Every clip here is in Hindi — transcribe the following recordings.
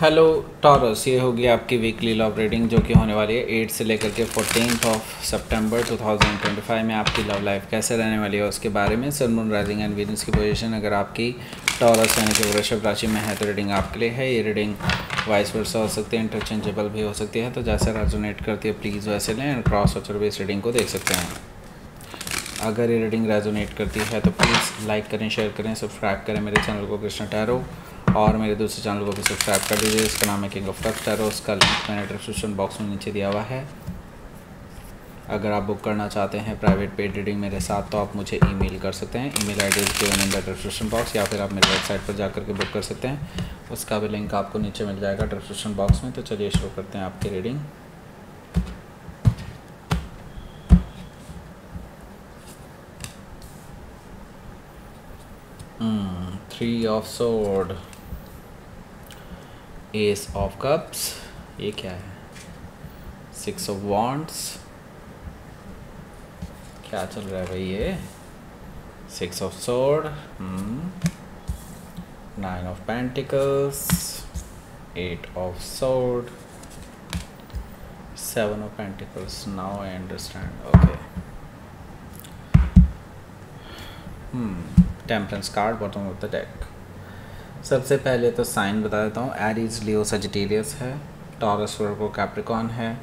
हेलो टॉरस, ये होगी आपकी वीकली लव रीडिंग जो कि होने वाली है 8 से लेकर के 14 ऑफ सितंबर 2025 में। आपकी लव लाइफ कैसे रहने वाली है उसके बारे में। सन, मून, राइजिंग एंड वीनस की पोजीशन अगर आपकी टॉरस यानी कि वृषभ राशि में है तो रीडिंग आपके लिए है। ये रीडिंग वाइस वर्सा हो सकती है, इंटरचेंजेबल भी हो सकती है, तो जैसे रेजोनेट करती है प्लीज़ वैसे लें and cross watcher base reading को देख सकते हैं। अगर ये रीडिंग रेजोनेट करती है तो प्लीज़ लाइक करें, शेयर करें, सब्सक्राइब करें मेरे चैनल को कृष्ण टैरो, और मेरे दूसरे चैनल को भी सब्सक्राइब कर दीजिए। इसका नाम है किंग ऑफ कप्स टैरो। उसका लिंक मैंने डिस्क्रिप्शन बॉक्स में नीचे दिया हुआ है। अगर आप बुक करना चाहते हैं प्राइवेट पेड रीडिंग मेरे साथ तो आप मुझे ईमेल कर सकते हैं। Email ID is given in the description box, या फिर आप मेरी वेबसाइट पर जाकर के बुक कर सकते हैं। उसका भी लिंक आपको नीचे मिल जाएगा डिस्क्रिप्शन बॉक्स में। तो चलिए शुरू करते हैं आपकी reading. Three of sword, S of cups, ये क्या है, सिक्स ऑफ वॉन्ड्स, क्या चल रहा है भाई ये, six of sword, nine of pentacles, eight of sword, seven of pentacles. Now I understand, okay. Temperance card bottom of the deck. सबसे पहले तो साइन बता देता हूँ। एरीज, लियो, सजिटेरियस है, टॉरस, वर्गो, कैप्रिकॉन है,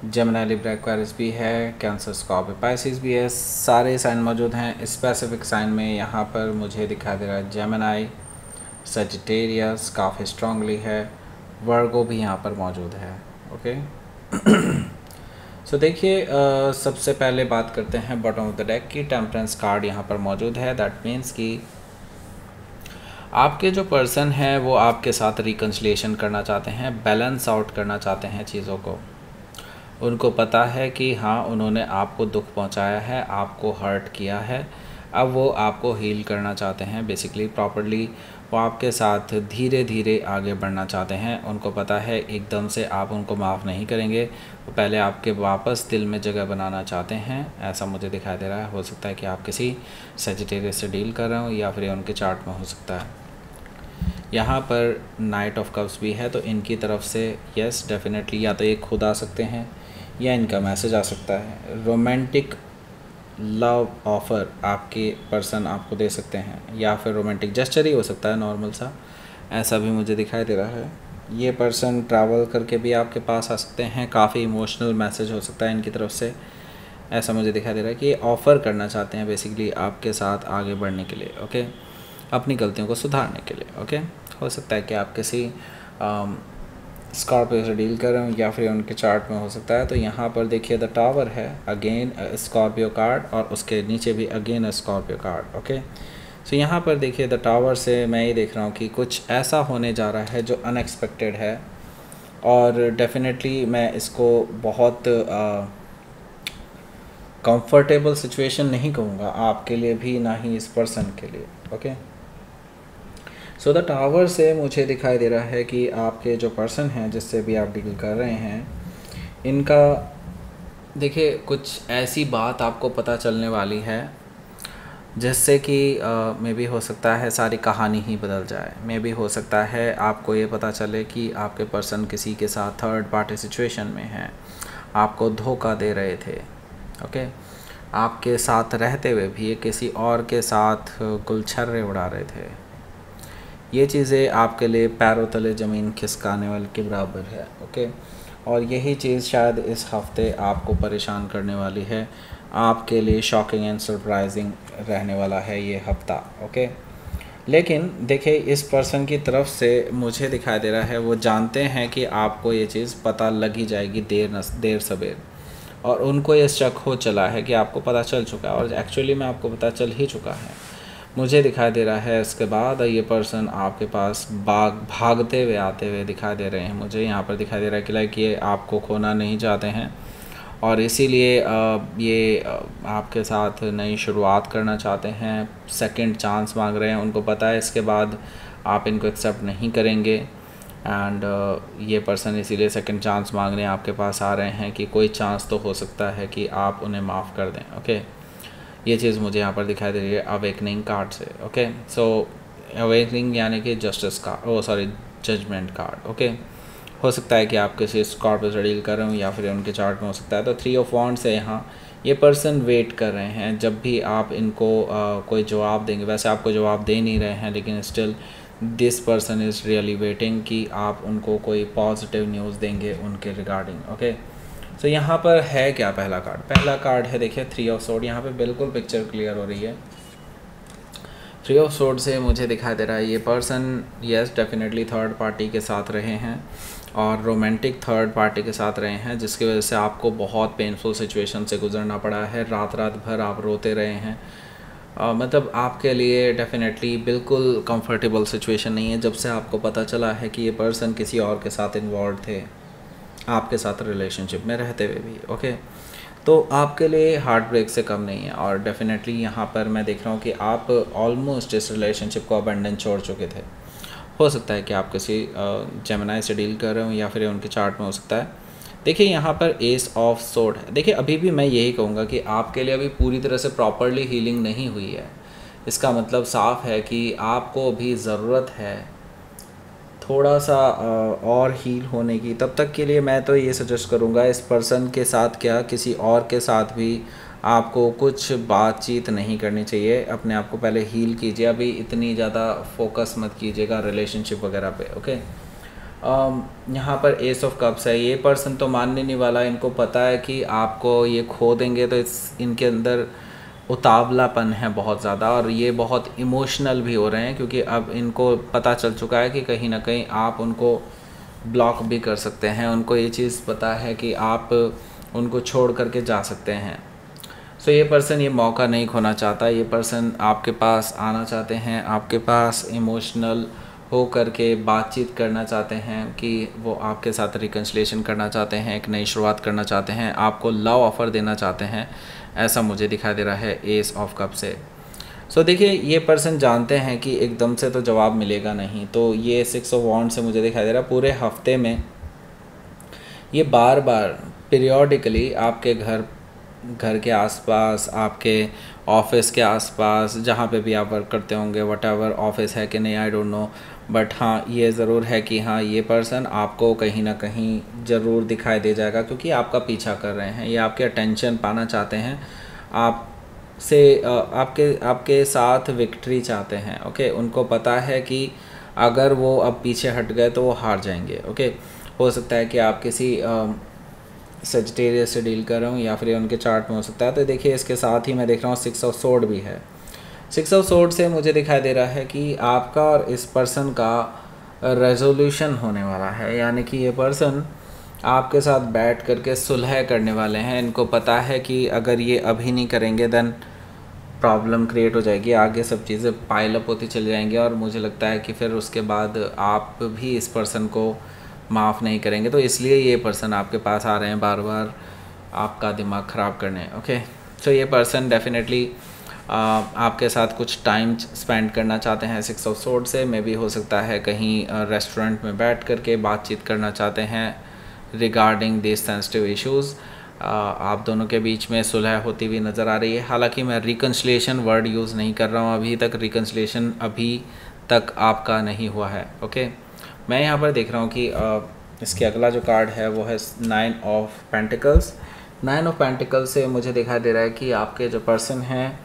जेमिनी, लिब्रा, एक्वेरियस भी है, कैंसर, स्कॉर्पियो, पाइसिस भी है। सारे साइन मौजूद हैं। स्पेसिफिक साइन में यहाँ पर मुझे दिखाई दे रहा है जेमिनी, सजिटेरियस काफ़ी स्ट्रांगली है, वर्गो भी यहाँ पर मौजूद है। ओके सो देखिए, सबसे पहले बात करते हैं बॉटम ऑफ द डेक की। टेम्परेंस कार्ड यहाँ पर मौजूद है। दैट मीन्स कि आपके जो पर्सन है वो आपके साथ रिकन्सिलिएशन करना चाहते हैं, बैलेंस आउट करना चाहते हैं चीज़ों को। उनको पता है कि हाँ, उन्होंने आपको दुख पहुंचाया है, आपको हर्ट किया है, अब वो आपको हील करना चाहते हैं। बेसिकली प्रॉपर्ली वो आपके साथ धीरे धीरे आगे बढ़ना चाहते हैं। उनको पता है एकदम से आप उनको माफ़ नहीं करेंगे, वो पहले आपके वापस दिल में जगह बनाना चाहते हैं। ऐसा मुझे दिखाई दे रहा है। हो सकता है कि आप किसी सजिटेरियस से डील कर रहे हो, या फिर उनके चार्ट में हो सकता है। यहाँ पर नाइट ऑफ कप्स भी है, तो इनकी तरफ से यस डेफिनेटली या तो ये खुद आ सकते हैं या इनका मैसेज आ सकता है। रोमांटिक लव ऑफ़र आपके पर्सन आपको दे सकते हैं, या फिर रोमांटिक जेस्चर ही हो सकता है नॉर्मल सा, ऐसा भी मुझे दिखाई दे रहा है। ये पर्सन ट्रैवल करके भी आपके पास आ सकते हैं। काफ़ी इमोशनल मैसेज हो सकता है इनकी तरफ से, ऐसा मुझे दिखाई दे रहा है कि ये ऑफ़र करना चाहते हैं बेसिकली आपके साथ आगे बढ़ने के लिए। ओके, अपनी गलतियों को सुधारने के लिए। ओके, हो सकता है कि आप किसी स्कॉर्पियो से डील कर रहे हो, या फिर उनके चार्ट में हो सकता है। तो यहाँ पर देखिए द टावर है, अगेन स्कॉर्पियो कार्ड, और उसके नीचे भी अगेन स्कॉर्पियो कार्ड। ओके, सो यहाँ पर देखिए द टावर से मैं ये देख रहा हूँ कि कुछ ऐसा होने जा रहा है जो अनएक्सपेक्टेड है, और डेफिनेटली मैं इसको बहुत कंफर्टेबल सिचुएशन नहीं कहूँगा आपके लिए भी, ना ही इस पर्सन के लिए। ओके, सो द टावर से मुझे दिखाई दे रहा है कि आपके जो पर्सन हैं जिससे भी आप डील कर रहे हैं, इनका देखिए कुछ ऐसी बात आपको पता चलने वाली है जिससे कि मे बी हो सकता है सारी कहानी ही बदल जाए। मे बी हो सकता है आपको ये पता चले कि आपके पर्सन किसी के साथ थर्ड पार्टी सिचुएशन में है, आपको धोखा दे रहे थे। ओके, आपके साथ रहते हुए भी ये किसी और के साथ गुलछर्रे उड़ा रहे थे। ये चीज़ें आपके लिए पैरों तले ज़मीन खिसकाने वाले के बराबर है। ओके, और यही चीज़ शायद इस हफ्ते आपको परेशान करने वाली है। आपके लिए शॉकिंग एंड सरप्राइजिंग रहने वाला है ये हफ्ता। ओके, लेकिन देखिए इस पर्सन की तरफ से मुझे दिखाई दे रहा है वो जानते हैं कि आपको ये चीज़ पता लग ही जाएगी देर सबेर, और उनको ये शक हो चला है कि आपको पता चल चुका है, और एक्चुअली में आपको पता चल ही चुका है। मुझे दिखाई दे रहा है इसके बाद ये पर्सन आपके पास भागते हुए आते हुए दिखाई दे रहे हैं। मुझे यहाँ पर दिखाई दे रहा है कि लाइक ये आपको खोना नहीं चाहते हैं, और इसीलिए ये आपके साथ नई शुरुआत करना चाहते हैं, सेकंड चांस मांग रहे हैं। उनको पता है इसके बाद आप इनको एक्सेप्ट नहीं करेंगे, एंड ये पर्सन इसीलिए सेकंड चांस मांगने आपके पास आ रहे हैं कि कोई चांस तो हो सकता है कि आप उन्हें माफ़ कर दें। ओके, ये चीज़ मुझे यहाँ पर दिखाई दे रही है अवेकनिंग कार्ड से। ओके, सो अवेकनिंग यानी कि जस्टिस का, ओ सॉरी, जजमेंट कार्ड। ओके, हो सकता है कि आप किसी स्कॉर्पियो से डील कर रहे हो या फिर उनके चार्ट में हो सकता है। तो 3 ऑफ वॉन्ड्स है यहाँ, ये पर्सन वेट कर रहे हैं जब भी आप इनको कोई जवाब देंगे। वैसे आपको जवाब दे नहीं रहे हैं, लेकिन still this person is really waiting कि आप उनको कोई पॉजिटिव न्यूज़ देंगे उनके रिगार्डिंग। ओके, सो यहाँ पर है क्या पहला कार्ड है, देखिए 3 ऑफ सोर्ड। यहाँ पे बिल्कुल पिक्चर क्लियर हो रही है। 3 ऑफ सोर्ड से मुझे दिखाई दे रहा है ये person yes definitely third party के साथ रहे हैं और रोमांटिक थर्ड पार्टी के साथ रहे हैं, जिसकी वजह से आपको बहुत पेनफुल सिचुएशन से गुजरना पड़ा है। रात भर आप रोते रहे हैं। मतलब आपके लिए डेफिनेटली बिल्कुल कंफर्टेबल सिचुएशन नहीं है जब से आपको पता चला है कि ये पर्सन किसी और के साथ इन्वॉल्व थे, आपके साथ रिलेशनशिप में रहते हुए भी। ओके, तो आपके लिए हार्ट ब्रेक से कम नहीं है। और डेफिनेटली यहाँ पर मैं देख रहा हूँ कि आप ऑलमोस्ट इस रिलेशनशिप को अबैंडन छोड़ चुके थे। हो सकता है कि आप किसी जेमिनी से डील कर रहे हो या फिर उनके चार्ट में हो सकता है। देखिए यहाँ पर एस ऑफ सोर्ड है। देखिए अभी भी मैं यही कहूँगा कि आपके लिए अभी पूरी तरह से प्रॉपरली हीलिंग नहीं हुई है। इसका मतलब साफ है कि आपको अभी ज़रूरत है थोड़ा सा और हील होने की। तब तक के लिए मैं तो ये सजेस्ट करूँगा इस पर्सन के साथ क्या किसी और के साथ भी आपको कुछ बातचीत नहीं करनी चाहिए। अपने आप को पहले हील कीजिए, अभी इतनी ज़्यादा फोकस मत कीजिएगा रिलेशनशिप वगैरह पे। ओके, यहाँ पर एस ऑफ कप्स है। ये पर्सन तो मानने नहीं वाला, इनको पता है कि आपको ये खो देंगे, तो इनके अंदर उतावलापन है बहुत ज़्यादा और ये बहुत इमोशनल भी हो रहे हैं क्योंकि अब इनको पता चल चुका है कि कहीं ना कहीं आप उनको ब्लॉक भी कर सकते हैं। उनको ये चीज़ पता है कि आप उनको छोड़ करके जा सकते हैं। सो ये पर्सन ये मौका नहीं खोना चाहता। ये पर्सन आपके पास आना चाहते हैं, आपके पास इमोशनल हो करके बातचीत करना चाहते हैं कि वो आपके साथ रिकन्सिलिएशन करना चाहते हैं, एक नई शुरुआत करना चाहते हैं, आपको लव ऑफ़र देना चाहते हैं, ऐसा मुझे दिखाई दे रहा है एस ऑफ कप से। सो देखिए ये पर्सन जानते हैं कि एकदम से तो जवाब मिलेगा नहीं, तो ये 6 ऑफ वॉन्ड से मुझे दिखाई दे रहा है पूरे हफ्ते में ये बार बार पीरियोडिकली आपके घर के आसपास, आपके ऑफिस के आसपास, जहाँ पे भी आप वर्क करते होंगे, व्हाटएवर ऑफिस है कि नहीं आई डोंट नो, बट हाँ ये ज़रूर है कि हाँ ये पर्सन आपको कहीं ना कहीं ज़रूर दिखाई दे जाएगा क्योंकि आपका पीछा कर रहे हैं। ये आपके अटेंशन पाना चाहते हैं, आपसे आपके साथ विक्ट्री चाहते हैं। ओके, उनको पता है कि अगर वो अब पीछे हट गए तो वो हार जाएंगे। ओके, हो सकता है कि आप किसी सेजिटेरियस से डील कर रहा हूँ या फिर उनके चार्ट में हो सकता है। तो देखिए इसके साथ ही मैं देख रहा हूँ 6 ऑफ सोर्ड भी है। 6 ऑफ सोर्ड से मुझे दिखाई दे रहा है कि आपका और इस पर्सन का रेजोल्यूशन होने वाला है, यानी कि ये पर्सन आपके साथ बैठ करके सुलह करने वाले हैं। इनको पता है कि अगर ये अभी नहीं करेंगे देन प्रॉब्लम क्रिएट हो जाएगी, आगे सब चीज़ें पाइल अप होती चली जाएंगी और मुझे लगता है कि फिर उसके बाद आप भी इस पर्सन को माफ़ नहीं करेंगे। तो इसलिए ये पर्सन आपके पास आ रहे हैं बार बार आपका दिमाग ख़राब करने। ओके, तो ये पर्सन डेफिनेटली आपके साथ कुछ टाइम स्पेंड करना चाहते हैं 6 ऑफ सोर्ड से। मे भी हो सकता है कहीं रेस्टोरेंट में बैठ करके बातचीत करना चाहते हैं रिगार्डिंग दिस सेंसिटिव इश्यूज़। आप दोनों के बीच में सुलह होती हुई नज़र आ रही है। हालांकि मैं रिकन्सिलिएशन वर्ड यूज़ नहीं कर रहा हूँ, अभी तक रिकन्सिलिएशन अभी तक आपका नहीं हुआ है। ओके, मैं यहाँ पर देख रहा हूँ कि इसके अगला जो कार्ड है वो है 9 ऑफ पेंटिकल्स। 9 ऑफ पेंटिकल्स से मुझे दिखाई दे रहा है कि आपके जो पर्सन हैं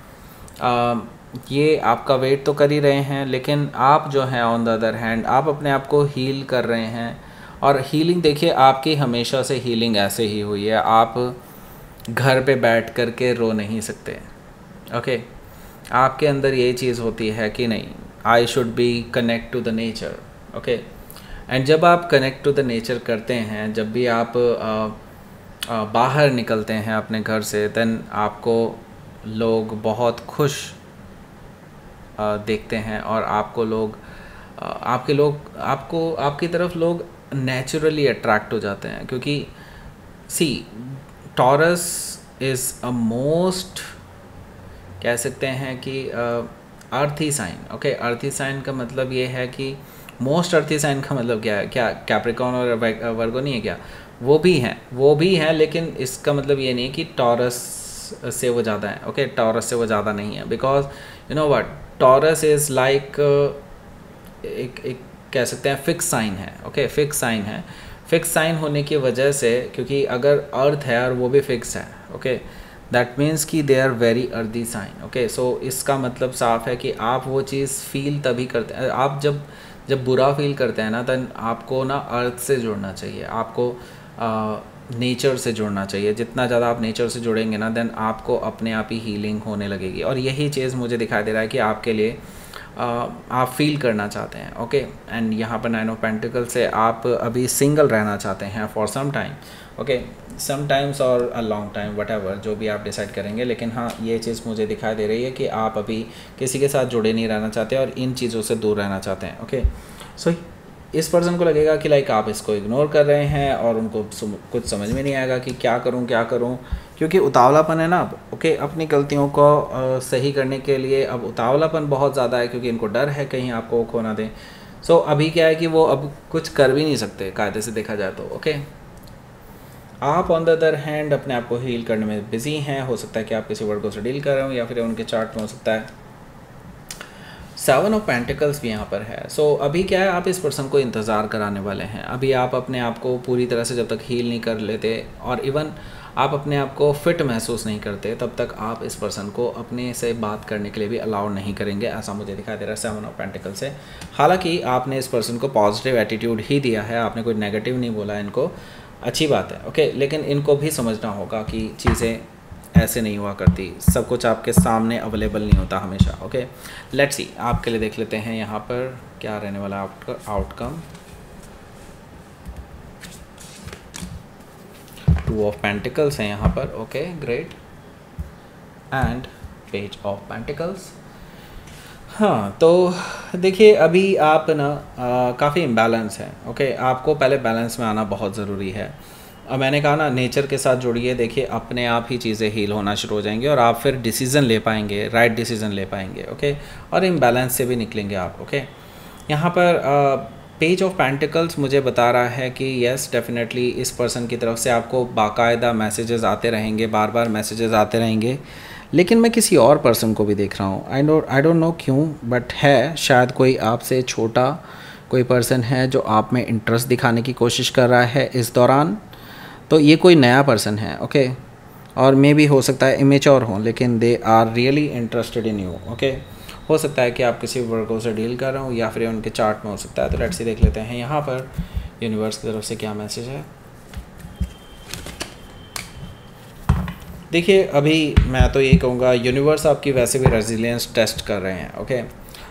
ये आपका वेट तो कर ही रहे हैं, लेकिन आप जो हैं ऑन द अदर हैंड आप अपने आप को हील कर रहे हैं। और हीलिंग देखिए आपकी हमेशा से हीलिंग ऐसे ही हुई है, आप घर पे बैठ कर के रो नहीं सकते। ओके, आपके अंदर ये चीज़ होती है कि नहीं I should be connect to the nature. Okay, and जब आप कनेक्ट टू द नेचर करते हैं, जब भी आप बाहर निकलते हैं अपने घर से, देन आपको लोग बहुत खुश देखते हैं और आपको लोग आपकी तरफ लोग नेचुरली अट्रैक्ट हो जाते हैं। क्योंकि सी टॉरस इज़ अ मोस्ट कह सकते हैं कि अर्थी साइन। ओके, अर्थी साइन का मतलब ये है कि मोस्ट अर्थी साइन का मतलब क्या है, क्या कैप्रिकॉर्न और वर्गो नहीं है क्या? वो भी हैं, लेकिन इसका मतलब ये नहीं कि टॉरस से वो ज़्यादा है। ओके, टॉरस से वो ज़्यादा नहीं है, because you know what, taurus is like एक कह सकते हैं फिक्स साइन है, ओके, फिक्स साइन है। फिक्स साइन होने की वजह से, क्योंकि अगर अर्थ है और वो भी फिक्स है, ओके, दैट मीन्स कि they are very earthy sign, okay. So इसका मतलब साफ है कि आप वो चीज़ फील तभी करते हैं, आप जब बुरा फील करते हैं ना, तब आपको ना अर्थ से जुड़ना चाहिए, आपको नेचर से जुड़ना चाहिए। जितना ज़्यादा आप नेचर से जुड़ेंगे ना, देन आपको अपने आप ही हीलिंग होने लगेगी। और यही चीज़ मुझे दिखाई दे रहा है कि आपके लिए आप फील करना चाहते हैं, ओके। एंड यहाँ पर 9 ऑफ पेंटिकल से आप अभी सिंगल रहना चाहते हैं for some time, okay, sometimes और अ लॉन्ग टाइम, वट जो भी आप डिसाइड करेंगे। लेकिन हाँ, ये चीज़ मुझे दिखाई दे रही है कि आप अभी किसी के साथ जुड़े नहीं रहना चाहते और इन चीज़ों से दूर रहना चाहते हैं, ओके। सो इस पर्सन को लगेगा कि लाइक आप इसको इग्नोर कर रहे हैं और उनको कुछ समझ में नहीं आएगा कि क्या करूं, क्योंकि उतावलापन है ना, ओके, अपनी गलतियों को सही करने के लिए अब उतावलापन बहुत ज़्यादा है, क्योंकि इनको डर है कहीं आपको खो ना दें। सो अभी क्या है कि वो अब कुछ कर भी नहीं सकते कायदे से देखा जाए तो, ओके। आप ऑन द अदर हैंड अपने आप को हील करने में बिजी हैं। हो सकता है कि आप किसी वर्ड को से डील कर रहे हो, या फिर उनके चार्ट में हो सकता है 7 ऑफ पेंटिकल्स भी यहाँ पर है। सो अभी क्या है, आप इस पर्सन को इंतज़ार कराने वाले हैं। अभी आप अपने आप को पूरी तरह से जब तक हील नहीं कर लेते और इवन आप अपने आप को फिट महसूस नहीं करते, तब तक आप इस पर्सन को अपने से बात करने के लिए भी अलाउ नहीं करेंगे, ऐसा मुझे दिखाई दे रहा है 7 ऑफ पेंटिकल से। हालांकि आपने इस पर्सन को पॉजिटिव एटीट्यूड ही दिया है, आपने कोई नेगेटिव नहीं बोला इनको, अच्छी बात है, ओके। लेकिन इनको भी समझना होगा कि चीज़ें ऐसे नहीं हुआ करती, सब कुछ आपके सामने अवेलेबल नहीं होता हमेशा, ओके। लेट्स सी, आपके लिए देख लेते हैं यहाँ पर क्या रहने वाला आउटकम। 2 ऑफ पेंटिकल्स हैं यहाँ पर, okay, great, and page of pentacles. हाँ, तो देखिए अभी आप ना काफ़ी इम्बैलेंस है, ओके। आपको पहले बैलेंस में आना बहुत ज़रूरी है। अब मैंने कहा ना, नेचर के साथ जुड़िए, देखिए अपने आप ही चीज़ें हील होना शुरू हो जाएंगी और आप फिर डिसीज़न ले पाएंगे, राइट डिसीज़न ले पाएंगे, ओके। और इम्बैलेंस से भी निकलेंगे आप, ओके। यहाँ पर पेज ऑफ पेंटिकल्स मुझे बता रहा है कि येस, डेफिनेटली इस पर्सन की तरफ से आपको बाकायदा मैसेजेस आते रहेंगे, बार बार मैसेजेस आते रहेंगे। लेकिन मैं किसी और पर्सन को भी देख रहा हूँ, आई डोंट नो क्यों, बट है शायद कोई आपसे छोटा कोई पर्सन है जो आप में इंटरेस्ट दिखाने की कोशिश कर रहा है इस दौरान। तो ये कोई नया पर्सन है, ओके। और मे भी हो सकता है इमेच्योर हो, लेकिन they are really interested in you, okay. हो सकता है कि आप किसी वर्गों से डील कर रहे हो, या फिर उनके चार्ट में हो सकता है। तो लेट्स सी, देख लेते हैं यहाँ पर यूनिवर्स की तरफ से क्या मैसेज है। देखिए अभी मैं तो यही कहूँगा, यूनिवर्स आपकी वैसे भी रेजिलियंस टेस्ट कर रहे हैं, ओके।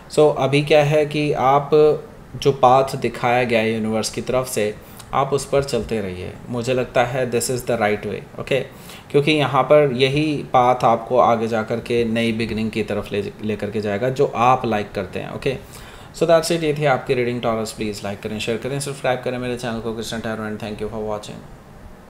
सो अभी क्या है कि आप जो पाथ दिखाया गया है यूनिवर्स की तरफ से, आप उस पर चलते रहिए। मुझे लगता है this is the right way, okay. क्योंकि यहाँ पर यही पाथ आपको आगे जा कर के नई बिगनिंग की तरफ ले करके जाएगा, जो आप लाइक करते हैं, ओके। सो दैट्स इट, ये थी आपकी रीडिंग। टॉरस प्लीज़ लाइक करें, शेयर करें, सब्सक्राइब करें मेरे चैनल को, Krishna tarot, and thank you for watching.